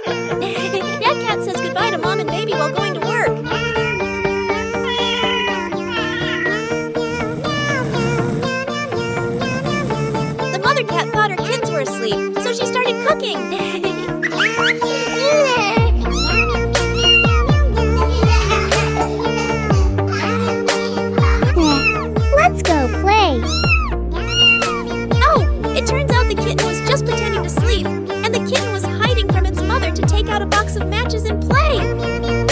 Dad Cat says goodbye to Mom and Baby while going to work. The Mother Cat thought her kittens were asleep, so she started cooking. Let's go play. Oh, it turns out the kitten was just pretending to sleep, and the kitten was hiding from its mother to take out a box of matches and play.